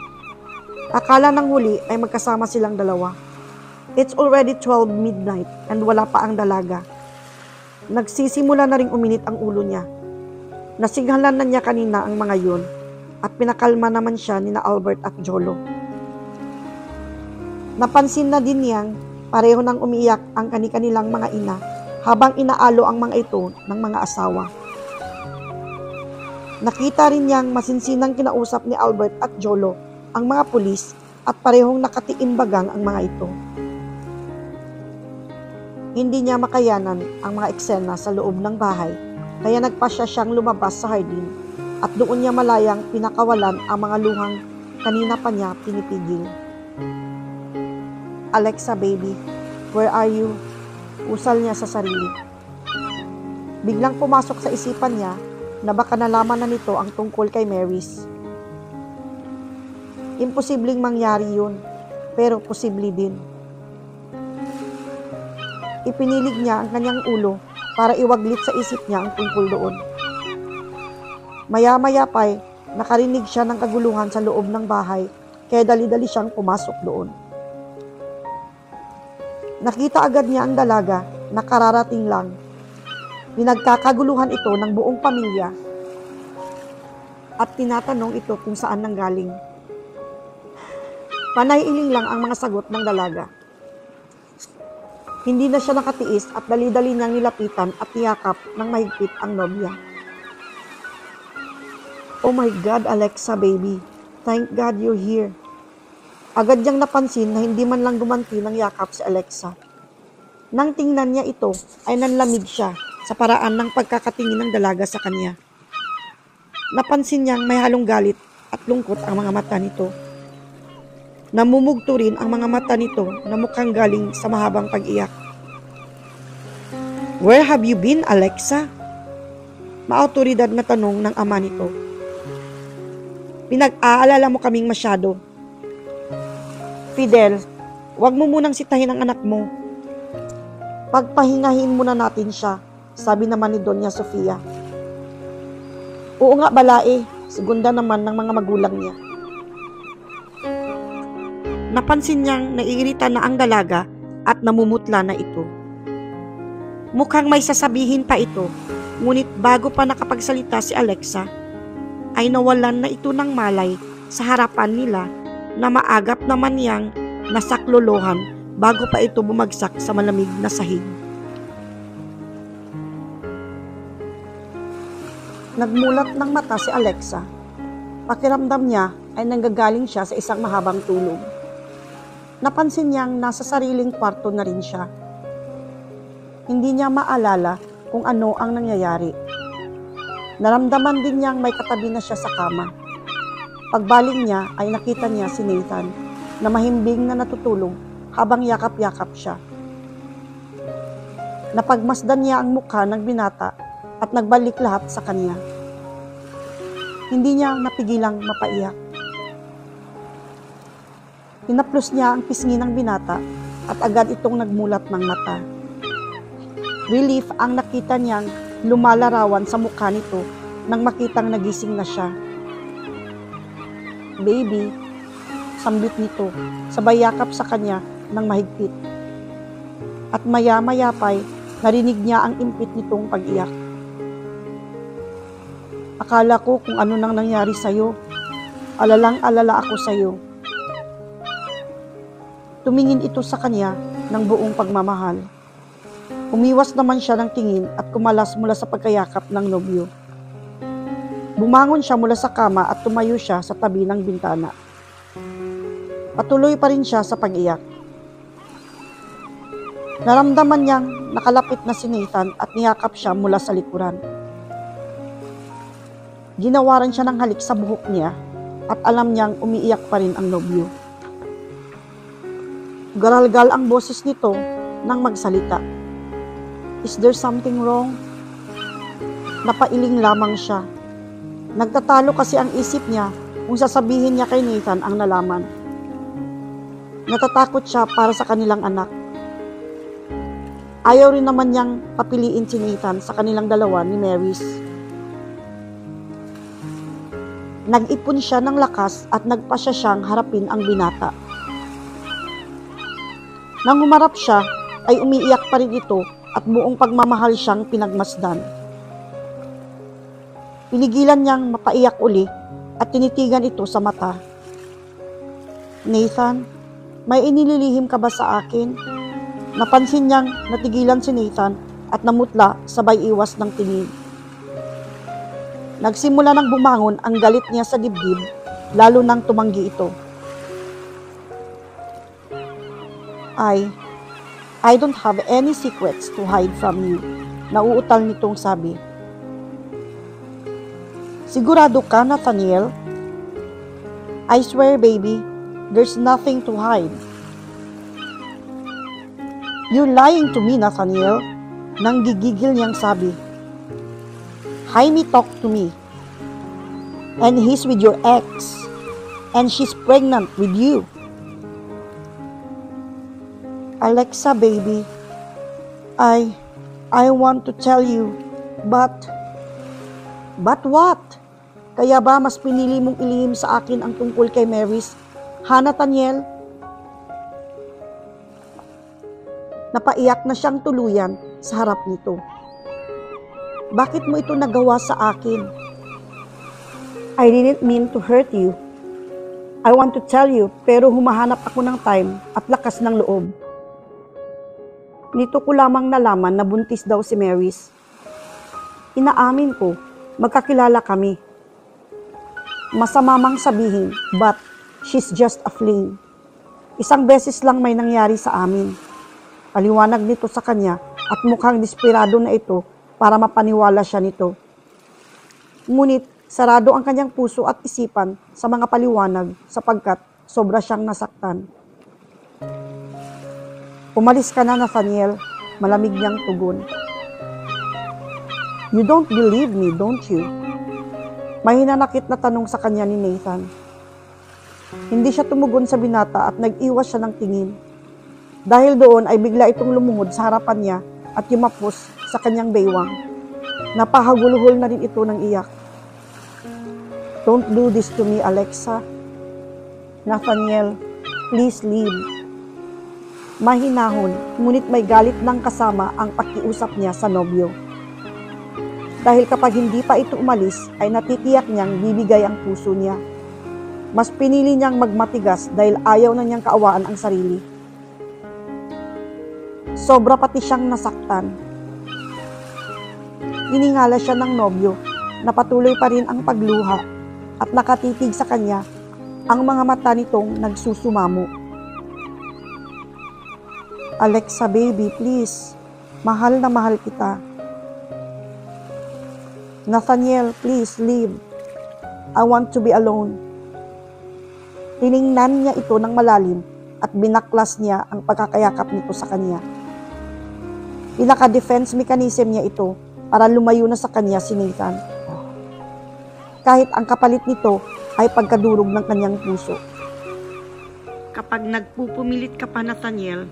Akala ng huli ay magkasama silang dalawa. It's already 12 midnight and wala pa ang dalaga. Nagsisimula na ring uminit ang ulo niya. Nasighalan na niya kanina ang mga yun at pinakalma naman siya ni na Albert at Jolo. Napansin na din niyang pareho nang umiiyak ang kani-kanilang mga ina habang inaalo ang mga ito ng mga asawa. Nakita rin niyang masinsinang kinausap ni Albert at Jolo ang mga pulis at parehong nakatiimbagang ang mga ito. Hindi niya makayanan ang mga eksena sa loob ng bahay kaya nagpasya siyang lumabas sa hardin at doon niya malayang pinakawalan ang mga luhang kanina pa niya pinipigil. Alexa baby, where are you? Usal niya sa sarili. Biglang pumasok sa isipan niya na baka nalaman na nito ang tungkol kay Mary's. Imposibleng mangyari yun, pero posible din. Ipinilig niya ang kanyang ulo para iwaglit sa isip niya ang tungkol doon. Maya-maya pa'y nakarinig siya ng kaguluhan sa loob ng bahay, kaya dali-dali siyang pumasok doon. Nakita agad niya ang dalaga na kararating lang. Pinagkakaguluhan ito ng buong pamilya at tinatanong ito kung saan nanggaling. Panay-iling lang ang mga sagot ng dalaga. Hindi na siya nakatiis at dali-dali niyang nilapitan at niyakap ng mahigpit ang nobya. Oh my God, Alexa baby. Thank God you're here. Agad niyang napansin na hindi man lang gumanti ng yakap si Alexa. Nang tingnan niya ito, ay nanlamig siya sa paraan ng pagkakatingin ng dalaga sa kanya. Napansin niyang may halong galit at lungkot ang mga mata nito. Namumugto rin ang mga mata nito na mukhang galing sa mahabang pag-iyak. Where have you been, Alexa? Maautoridad na tanong ng ama nito. Pinag-aalala mo kaming masyado. Fidel, wag mo munang sitahin ang anak mo. Pagpahingahin muna natin siya, sabi naman ni Doña Sofia. Oo nga balae, segunda naman ng mga magulang niya. Napansin niyang naiirita na ang dalaga at namumutla na ito. Mukhang may sasabihin pa ito, ngunit bago pa nakapagsalita si Alexa, ay nawalan na ito ng malay sa harapan nila na maagap naman niyang nasaklolohan bago pa ito bumagsak sa malamig na sahig. Nagmulat ng mata si Alexa. Pakiramdam niya ay nanggagaling siya sa isang mahabang tulog. Napansin niyang nasa sariling kwarto na rin siya. Hindi niya maalala kung ano ang nangyayari. Naramdaman din niyang may katabi na siya sa kama. Pagbaling niya ay nakita niya si Nathan na mahimbing na natutulog habang yakap-yakap siya. Napagmasdan niya ang mukha ng binata at nagbalik lahat sa kanya. Hindi niya napigilang mapaiyak. Hinaplos niya ang pisngi ng binata at agad itong nagmulat ng mata. Relief ang nakita niyang lumalarawan sa mukha nito nang makitang nagising na siya. Baby, sambit nito, sabay yakap sa kanya ng mahigpit. At maya-maya pa'y narinig niya ang impit nitong pag-iyak. Akala ko kung ano nang nangyari sa'yo. Alalang-alala ako sa'yo. Tumingin ito sa kanya ng buong pagmamahal. Umiwas naman siya ng tingin at kumalas mula sa pagkayakap ng nobyo. Bumangon siya mula sa kama at tumayo siya sa tabi ng bintana. Patuloy pa rin siya sa pag-iyak. Naramdaman niyang nakalapit na si Nathan at niyakap siya mula sa likuran. Ginawaran siya ng halik sa buhok niya at alam niyang umiiyak pa rin ang nobyo. Garalgal ang boses nito nang magsalita. Is there something wrong? Napailing lamang siya. Nagtatalo kasi ang isip niya kung sasabihin niya kay Nathan ang nalaman. Natatakot siya para sa kanilang anak. Ayaw rin naman niyang papiliin si Nathan sa kanilang dalawa ni Maris. Nag-ipon siya ng lakas at nagpasya siyang harapin ang binata. Nang humarap siya, ay umiiyak pa rin ito at buong pagmamahal siyang pinagmasdan. Pinigilan niyang mapaiyak uli at tinitigan ito sa mata. Nathan, may inililihim ka ba sa akin? Napansin niyang natigilan si Nathan at namutla sabay iwas ng tingin. Nagsimula nang bumangon ang galit niya sa dibdib, lalo nang tumanggi ito. I don't have any secrets to hide from you, nauutal nitong sabi. Sigurado ka, Nathaniel? I swear, baby, there's nothing to hide. You're lying to me, Nathaniel, nang gigigil niyang sabi. Jaime talked to me. And he's with your ex. And she's pregnant with you. Alexa, baby, I want to tell you, but what? Kaya ba mas pinili mong ilihim sa akin ang tungkol kay Maris? Ha, Nathaniel? Napaiyak na siyang tuluyan sa harap nito. Bakit mo ito nagawa sa akin? I didn't mean to hurt you. I want to tell you, pero humahanap ako ng time at lakas ng loob. Nito ko lamang nalaman na buntis daw si Maris. Inaamin ko, magkakilala kami. Masama mang sabihin, but she's just a fling. Isang beses lang may nangyari sa amin. Paliwanag nito sa kanya at mukhang desperado na ito para mapaniwala siya nito. Ngunit sarado ang kanyang puso at isipan sa mga paliwanag sapagkat sobra siyang nasaktan. Umalis ka na, Nathaniel, malamig niyang tugon. You don't believe me, don't you? May hinanakit na tanong sa kanya ni Nathan. Hindi siya tumugon sa binata at nag-iwas siya ng tingin. Dahil doon ay bigla itong lumuhod sa harapan niya at yumapos sa kanyang baywang. Napahaguluhol na rin ito ng iyak. Don't do this to me, Alexa. Nathaniel, please leave. Mahinahon, ngunit may galit ng kasama ang pakiusap niya sa nobyo. Dahil kapag hindi pa ito umalis, ay natitiyak niyang bibigay ang puso niya. Mas pinili niyang magmatigas dahil ayaw na niyang kaawaan ang sarili. Sobra pati siyang nasaktan. Iningala siya ng nobyo na patuloy pa rin ang pagluha at nakatitig sa kanya ang mga mata nitong nagsusumamo. Alexa, baby, please. Mahal na mahal kita. Nathaniel, please leave. I want to be alone. Tiningnan niya ito ng malalim at binaklas niya ang pagkakayakap nito sa kanya. Pinaka-defense mechanism niya ito para lumayo na sa kanya si Nathan. Kahit ang kapalit nito ay pagkadurog ng kanyang puso. Kapag nagpupumilit ka pa, Nathaniel,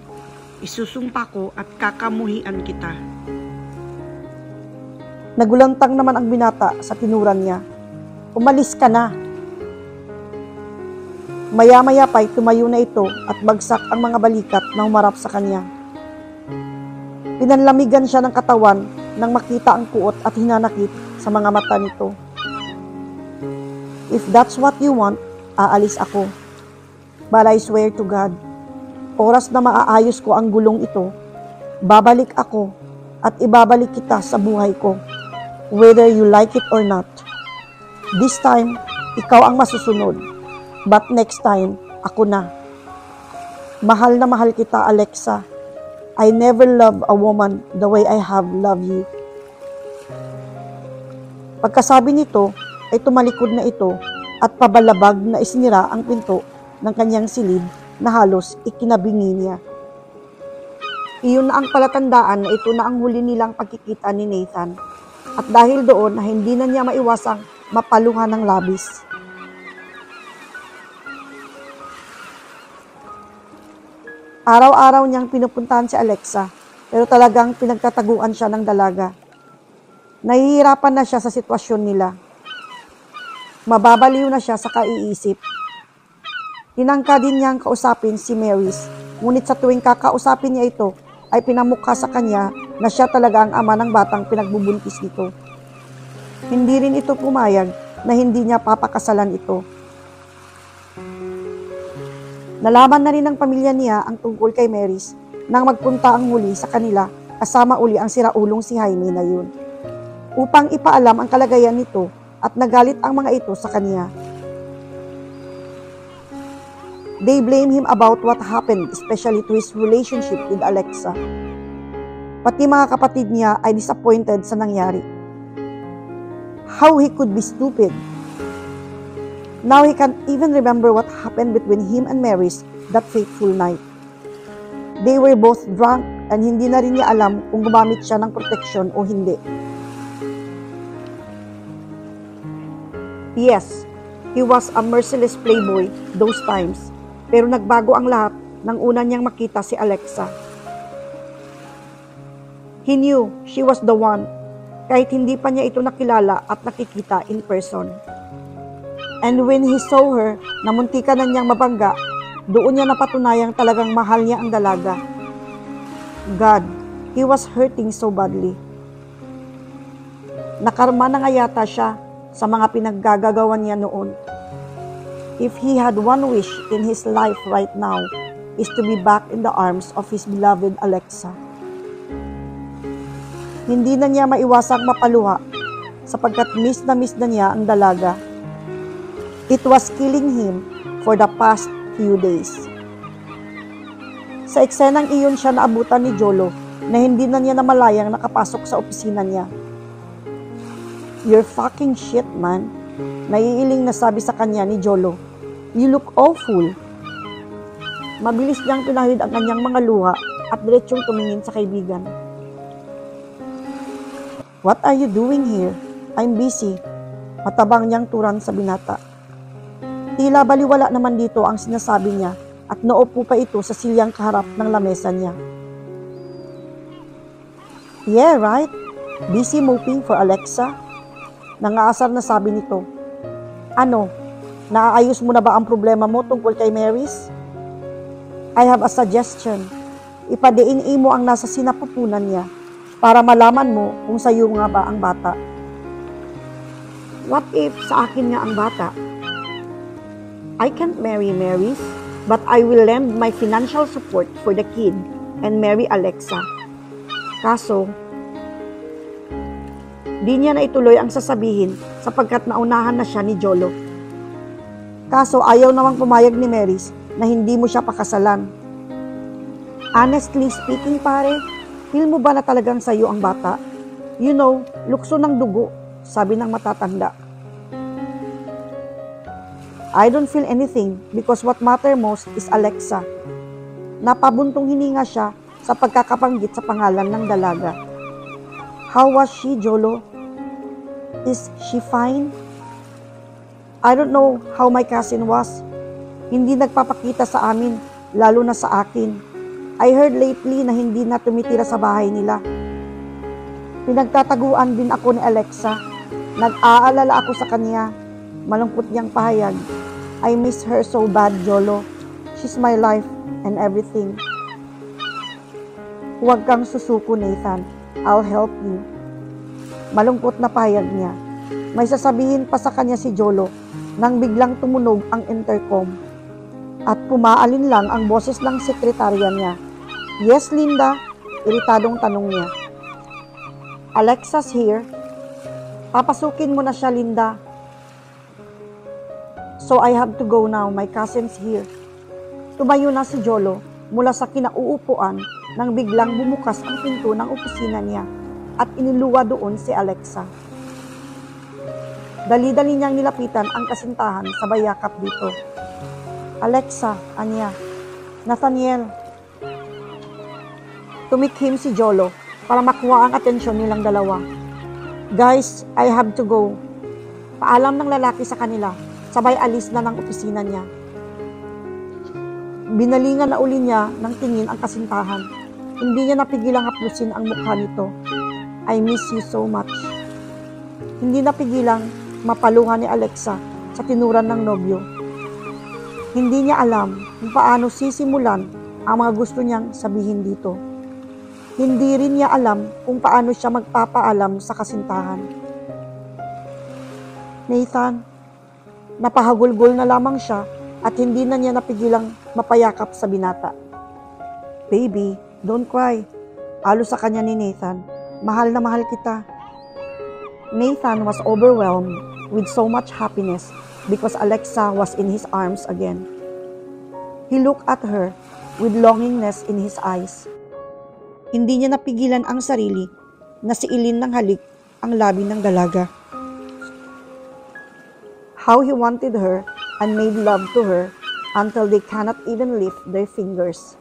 isusumpa ko at kakamuhian kita. Nagulantang naman ang binata sa tinuran niya. Umalis ka na. Maya-maya pa'y tumayo na ito at bagsak ang mga balikat na humarap sa kanya. Pinanlamigan siya ng katawan nang makita ang puot at hinanakit sa mga mata nito. If that's what you want, aalis ako. But I swear to God, oras na maaayos ko ang gulong ito, babalik ako at ibabalik kita sa buhay ko, whether you like it or not. This time, ikaw ang masusunod. But next time, ako na. Mahal na mahal kita, Alexa. I never loved a woman the way I have loved you. Pagkasabi nito, ay tumalikod na ito at pabalabag na isinira ang pinto ng kanyang silid na halos ikinabingi niya. Iyon na ang palatandaan na ito na ang huli nilang pagkikita ni Nathan. At dahil doon na hindi na niya maiwasang mapaluhan ng labis. Araw-araw niyang pinupuntahan si Alexa, pero talagang pinagtataguan siya ng dalaga. Nahihirapan na siya sa sitwasyon nila. Mababaliw na siya sa kaiisip. Tinangka din niyang kausapin si Mary's, ngunit sa tuwing kakausapin niya ito, ay pinamukha sa kanya na siya talaga ang ama ng batang pinagbubuntis nito. Hindi rin ito pumayag na hindi niya papakasalan ito. Nalaman na rin ng pamilya niya ang tungkol kay Mary's nang magpunta ang muli sa kanila kasama uli ang siraulong si Jaime na yun. Upang ipaalam ang kalagayan nito at nagalit ang mga ito sa kanya. They blame him about what happened, especially to his relationship with Alexa. Pati mga kapatid niya ay disappointed sa nangyari. How he could be stupid. Now he can't even remember what happened between him and Mary's that fateful night. They were both drunk and hindi na rin niya alam kung gumamit siya ng proteksyon o hindi. Yes, he was a merciless playboy those times, pero nagbago ang lahat nang una niyang makita si Alexa. He knew she was the one, kahit hindi pa niya ito nakilala at nakikita in person. And when he saw her, na muntika na niyang mabangga, doon niya napatunayang talagang mahal niya ang dalaga. God, he was hurting so badly. Nakarma na nga yata siya sa mga pinaggagawan niya noon. If he had one wish in his life right now, is to be back in the arms of his beloved Alexa. Hindi na niya maiwasang mapaluha sapagkat miss na niya ang dalaga. It was killing him for the past few days. Sa eksenang iyon siya naabutan ni Jolo na hindi na niya namalayang nakapasok sa opisina niya. You're fucking shit, man. Naiiling na sabi sa kanya ni Jolo. You look awful. Mabilis niyang pinahid ang kanyang mga luha at diretsong tumingin sa kaibigan. What are you doing here? I'm busy. Matabang niyang turan sa binata. Tila baliwala naman dito ang sinasabi niya at naupo pa ito sa silyang kaharap ng lamesa niya. Yeah, right? Busy moping for Alexa? Nangaasar na sabi nito. Ano? Naaayos mo na ba ang problema mo tungkol kay Mary's? I have a suggestion. Ipadiin mo ang nasa sinapupunan niya para malaman mo kung sa'yo nga ba ang bata. What if sa akin nga ang bata? I can't marry Mary's, but I will lend my financial support for the kid and marry Alexa. Kaso, di niya na ituloy ang sasabihin sapagkat naunahan na siya ni Jolo. Kaso ayaw namang pumayag ni Mary's na hindi mo siya pakasalan. Honestly speaking pare, feel mo ba na talagang sa'yo ang bata? You know, lukso ng dugo, sabi ng matatanda. I don't feel anything because what matter most is Alexa. Napabuntong hininga siya sa pagkakabanggit sa pangalan ng dalaga. How was she, Jolo? Is she fine? I don't know how my cousin was. Hindi nagpapakita sa amin, lalo na sa akin. I heard lately na hindi na tumitira sa bahay nila. Pinagtataguan din ako ni Alexa. Nag-aalala ako sa kanya. Malungkot niyang pahayag. I miss her so bad, Jolo. She's my life and everything. Huwag kang susuko, Nathan. I'll help you. Malungkot na pahayag niya. May sasabihin pa sa kanya si Jolo, nang biglang tumunog ang intercom at pumaalin lang ang boses ng sekretarya niya. "Yes, Linda?" Iritadong tanong niya. "Alexa's here." "Papasukin mo na siya, Linda." "So I have to go now, my cousin's here." Tumayo na si Jolo mula sa kinauupuan nang biglang bumukas ang pinto ng opisina niya at iniluwa doon si Alexa. Dali-dali niyang nilapitan ang kasintahan sa bayakap dito. "Alexa," anya. "Nathaniel." Tumikhim si Jolo para makuha ang atensyon nilang dalawa. "Guys, I have to go." Paalam ng lalaki sa kanila, sabay alis na ng opisina niya. Binalingan na uli niya ng tingin ang kasintahan. Hindi niya napigilang haplusin ang mukha nito. "I miss you so much." Hindi napigilang mapaluhan ni Alexa sa tinuran ng nobyo. Hindi niya alam kung paano sisimulan ang mga gusto niyang sabihin dito. Hindi rin niya alam kung paano siya magpapaalam sa kasintahan. "Nathan," napahagulgol na lamang siya at hindi na niya napigilang mapayakap sa binata. "Baby, don't cry." Alo sa kanya ni Nathan. "Mahal na mahal kita." Nathan was overwhelmed with so much happiness because Alexa was in his arms again. He looked at her with longingness in his eyes. Hindi niya napigilan ang sarili na siilin ng halik ang labi ng dalaga. How he wanted her and made love to her until they cannot even lift their fingers.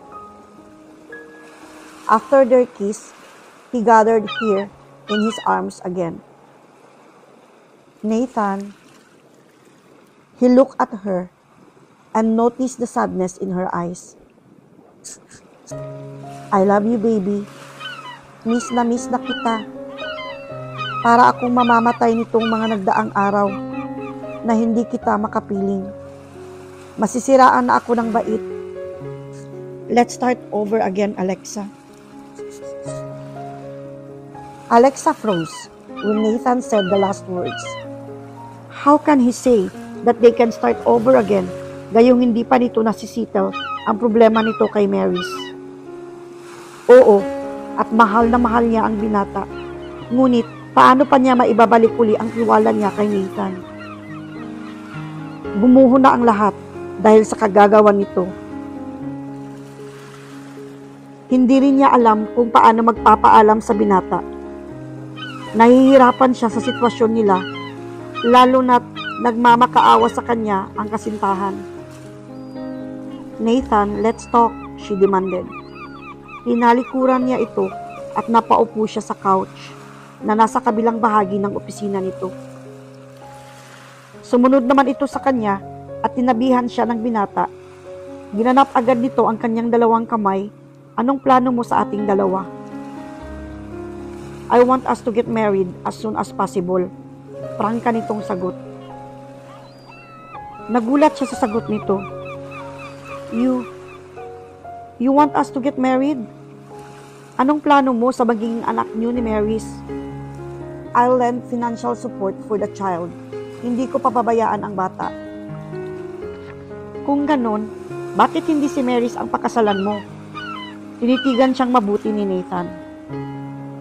After their kiss, he gathered her in his arms again. "Nathan." He looked at her and noticed the sadness in her eyes. "I love you, baby. Miss na kita. Para akong mamamatay nitong mga nagdaang araw na hindi kita makapiling. Masisiraan na ako ng bait. Let's start over again, Alexa." Alexa froze when Nathan said the last words. How can he say that they can start over again gayong hindi pa nito nasisitel ang problema nito kay Mary's? Oo, at mahal na mahal niya ang binata. Ngunit, paano pa niya maibabalik uli ang tiwala niya kay Nathan? Bumuho na ang lahat dahil sa kagagawan nito. Hindi rin niya alam kung paano magpapaalam sa binata. Nahihirapan siya sa sitwasyon nila, lalo na't nagmamakaawa sa kanya ang kasintahan. "Nathan, let's talk," she demanded. Tinalikuran niya ito at napaupo siya sa couch na nasa kabilang bahagi ng opisina nito. Sumunod naman ito sa kanya at tinabihan siya ng binata. Ginanap agad nito ang kanyang dalawang kamay. "Anong plano mo sa ating dalawa?" "I want us to get married as soon as possible." Prangka nitong sagot. Nagulat siya sa sagot nito. You want us to get married? Anong plano mo sa magiging anak niyo ni Mary's?" "I'll lend financial support for the child. Hindi ko papabayaan ang bata." "Kung ganon, bakit hindi si Mary's ang pakasalan mo?" Tinitigan siyang mabuti ni Nathan.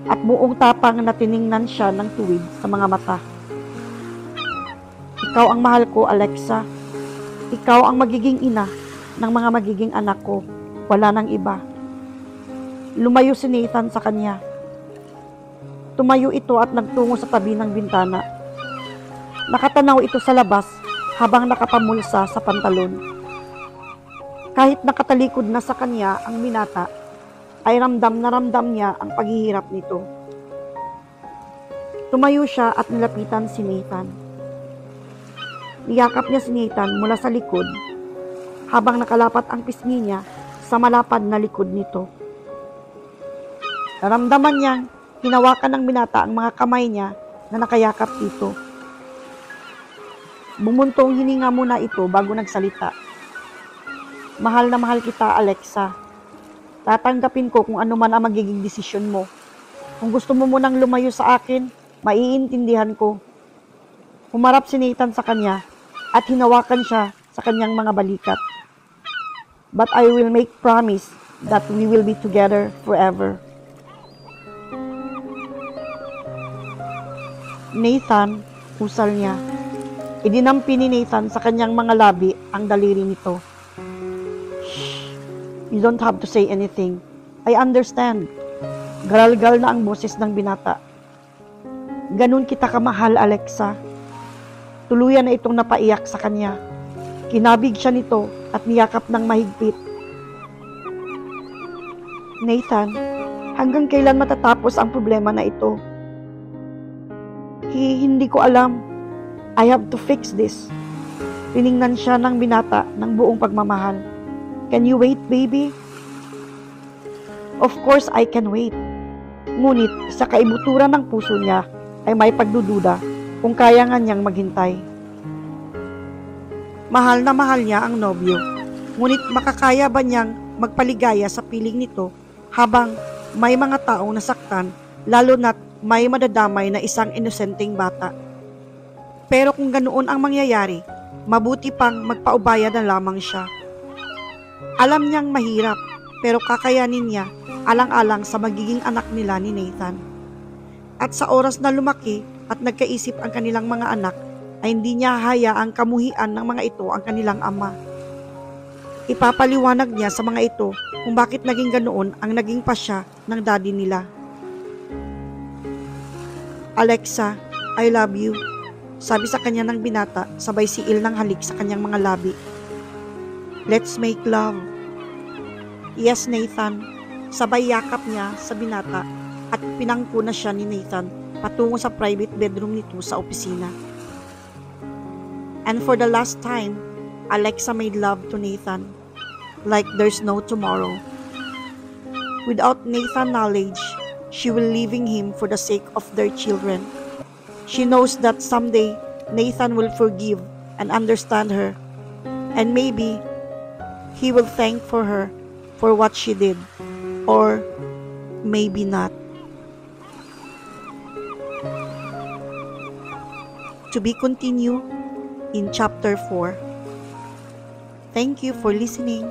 At buong tapang na tiningnan siya ng tuwid sa mga mata. "Ikaw ang mahal ko, Alexa. Ikaw ang magiging ina ng mga magiging anak ko. Wala nang iba." Lumayo si Nathan sa kanya. Tumayo ito at nagtungo sa tabi ng bintana. Nakatanaw ito sa labas habang nakapamulsa sa pantalon. Kahit nakatalikod na sa kanya ang binata, ay ramdam na ramdam niya ang paghihirap nito. Tumayo siya at nilapitan si Nathan. Niyakap niya si Nathan mula sa likod habang nakalapat ang pisngi niya sa malapad na likod nito. Naramdaman niyang hinawakan ng binata ang mga kamay niya na nakayakap dito. Bumuntong hininga muna ito bago nagsalita. "Mahal na mahal kita, Alexa. Tatanggapin ko kung ano man ang magiging desisyon mo. Kung gusto mo munang lumayo sa akin, maiintindihan ko." Humarap si Nathan sa kanya at hinawakan siya sa kanyang mga balikat. But I will make promise that we will be together forever. Nathan, usal niya. Idinampi ni Nathan sa kanyang mga labi ang daliri nito. Shh, you don't have to say anything. I understand. Garalgal na ang boses ng binata. Ganun kita kamahal, Alexa. Tuluyan na itong napaiyak sa kanya. Kinabig siya nito at niyakap ng mahigpit. Nathan, hanggang kailan matatapos ang problema na ito? Hindi ko alam. I have to fix this. Tiningnan siya ng binata ng buong pagmamahal. Can you wait, baby? Of course, I can wait. Ngunit sa kaibuturan ng puso niya ay may pagdududa kung kaya nga niyang maghintay. Mahal na mahal niya ang nobyo. Ngunit makakaya ba niyang magpaligaya sa piling nito habang may mga taong nasaktan, lalo na't may madadamay na isang inosenteng bata? Pero kung ganoon ang mangyayari, mabuti pang magpaubaya na lamang siya. Alam niyang mahirap, pero kakayanin niya alang-alang sa magiging anak nila ni Nathan. At sa oras na lumaki at nagkaisip ang kanilang mga anak, ay hindi niya hayaang kamuhian ng mga ito ang kanilang ama. Ipapaliwanag niya sa mga ito kung bakit naging ganoon ang naging pasya ng daddy nila. Alexa, I love you. Sabi sa kanya ng binata, sabay siil ng halik sa kanyang mga labi. Let's make love. Yes, Nathan. Sabay yakap niya sa binata at pinangko na siya ni Nathan patungo sa private bedroom nito sa opisina. And for the last time, Alexa made love to Nathan like there's no tomorrow. Without Nathan's knowledge, she will leaving him for the sake of their children. She knows that someday Nathan will forgive and understand her, and maybe he will thank for her for what she did, or maybe not. To be continued in chapter 4. Thank you for listening.